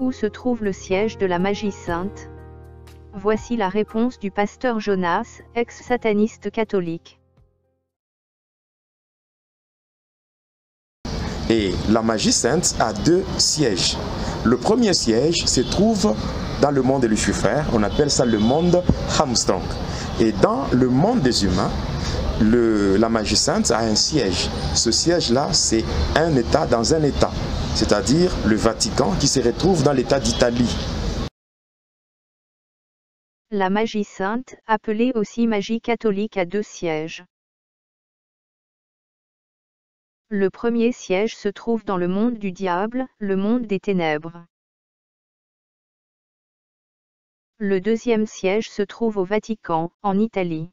Où se trouve le siège de la magie sainte? Voici la réponse du pasteur Jonas, ex-sataniste catholique. Et la magie sainte a deux sièges. Le premier siège se trouve dans le monde de Lucifer, on appelle ça le monde Armstrong. Et dans le monde des humains, la magie sainte a un siège. Ce siège-là, c'est un État dans un État, c'est-à-dire le Vatican qui se retrouve dans l'État d'Italie. La magie sainte, appelée aussi magie catholique, a deux sièges. Le premier siège se trouve dans le monde du diable, le monde des ténèbres. Le deuxième siège se trouve au Vatican, en Italie.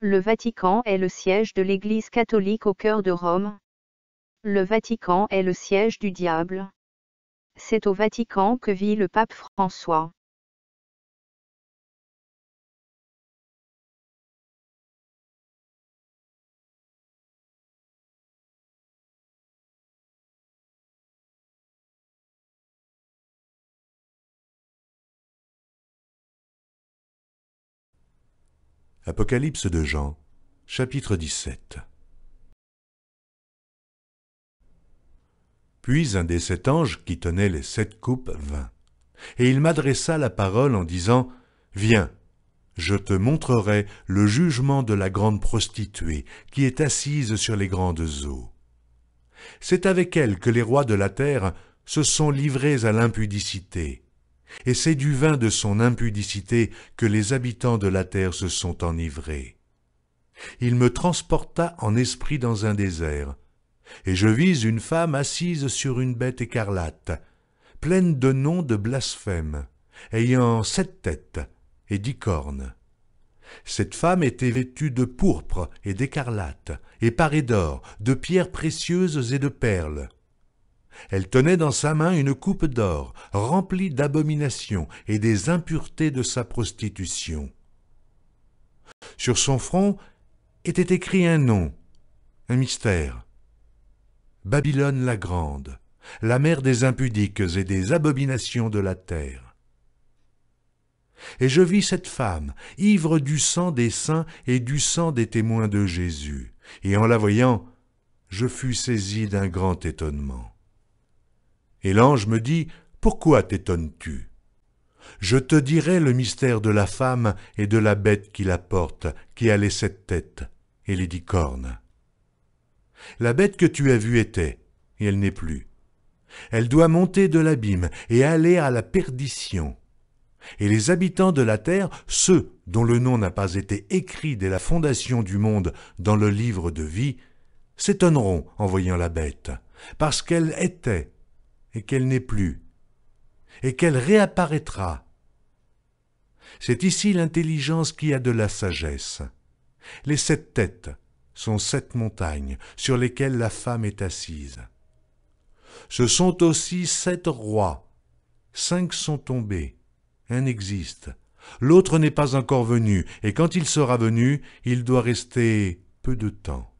Le Vatican est le siège de l'Église catholique au cœur de Rome. Le Vatican est le siège du diable. C'est au Vatican que vit le pape François. Apocalypse de Jean, chapitre 17. Puis un des 7 anges qui tenait les 7 coupes vint, et il m'adressa la parole en disant « Viens, je te montrerai le jugement de la grande prostituée qui est assise sur les grandes eaux. C'est avec elle que les rois de la terre se sont livrés à l'impudicité, et c'est du vin de son impudicité que les habitants de la terre se sont enivrés. Il me transporta en esprit dans un désert, et je vis une femme assise sur une bête écarlate, pleine de noms de blasphème, ayant 7 têtes et 10 cornes. Cette femme était vêtue de pourpre et d'écarlate, et parée d'or, de pierres précieuses et de perles. Elle tenait dans sa main une coupe d'or, remplie d'abominations et des impuretés de sa prostitution. Sur son front était écrit un nom, un mystère. Babylone la grande, la mère des impudiques et des abominations de la terre. Et je vis cette femme, ivre du sang des saints et du sang des témoins de Jésus, et en la voyant, je fus saisi d'un grand étonnement. Et l'ange me dit, « Pourquoi t'étonnes-tu ? Je te dirai le mystère de la femme et de la bête qui la porte, qui a les 7 têtes et les 10 cornes. La bête que tu as vue était, et elle n'est plus. Elle doit monter de l'abîme et aller à la perdition. Et les habitants de la terre, ceux dont le nom n'a pas été écrit dès la fondation du monde dans le livre de vie, s'étonneront en voyant la bête, parce qu'elle était, et qu'elle n'est plus, et qu'elle réapparaîtra. C'est ici l'intelligence qui a de la sagesse. Les 7 têtes sont 7 montagnes sur lesquelles la femme est assise. Ce sont aussi 7 rois. 5 sont tombés, un existe. L'autre n'est pas encore venu, et quand il sera venu, il doit rester peu de temps.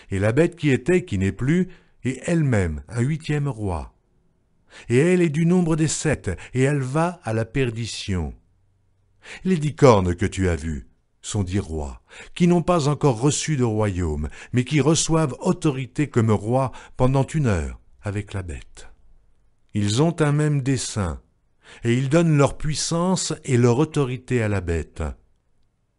Et la bête qui était, qui n'est plus, est elle-même un 8e roi. Et elle est du nombre des 7, et elle va à la perdition. Les 10 cornes que tu as vues sont 10 rois, qui n'ont pas encore reçu de royaume, mais qui reçoivent autorité comme rois pendant 1 heure avec la bête. Ils ont un même dessein, et ils donnent leur puissance et leur autorité à la bête.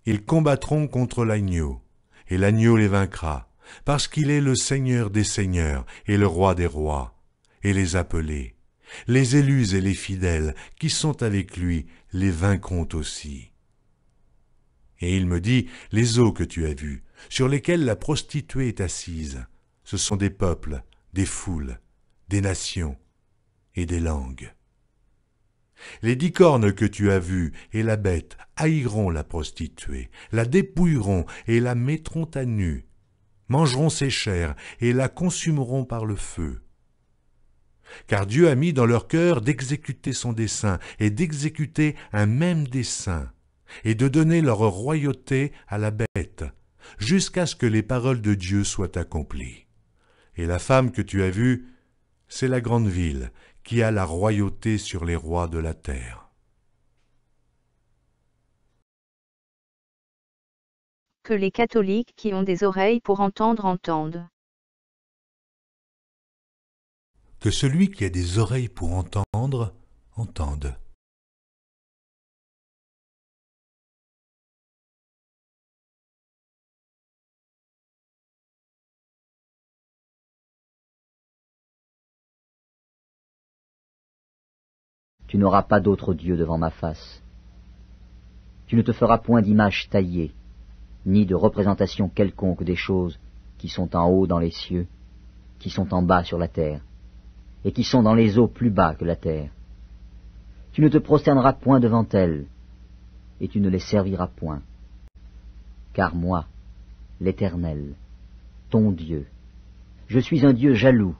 Ils combattront contre l'agneau, et l'agneau les vaincra, parce qu'il est le Seigneur des seigneurs et le Roi des rois, et les appelés, les élus et les fidèles qui sont avec lui les vaincront aussi. Et il me dit, les eaux que tu as vues, sur lesquelles la prostituée est assise, ce sont des peuples, des foules, des nations et des langues. Les 10 cornes que tu as vues et la bête haïront la prostituée, la dépouilleront et la mettront à nu, mangeront ses chairs et la consumeront par le feu. car Dieu a mis dans leur cœur d'exécuter son dessein et d'exécuter un même dessein, et de donner leur royauté à la bête, jusqu'à ce que les paroles de Dieu soient accomplies. Et la femme que tu as vue, c'est la grande ville qui a la royauté sur les rois de la terre. Que les catholiques qui ont des oreilles pour entendre entendent. Que celui qui a des oreilles pour entendre, entende. Tu n'auras pas d'autre Dieu devant ma face. Tu ne te feras point d'image taillée, ni de représentation quelconque des choses qui sont en haut dans les cieux, qui sont en bas sur la terre, et qui sont dans les eaux plus bas que la terre. Tu ne te prosterneras point devant elles, et tu ne les serviras point. Car moi, l'Éternel, ton Dieu, je suis un Dieu jaloux,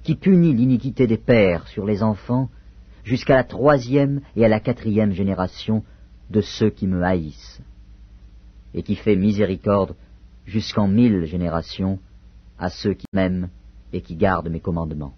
qui punit l'iniquité des pères sur les enfants, jusqu'à la 3e et à la 4e génération de ceux qui me haïssent, et qui fait miséricorde jusqu'en 1000 générations à ceux qui m'aiment et qui gardent mes commandements.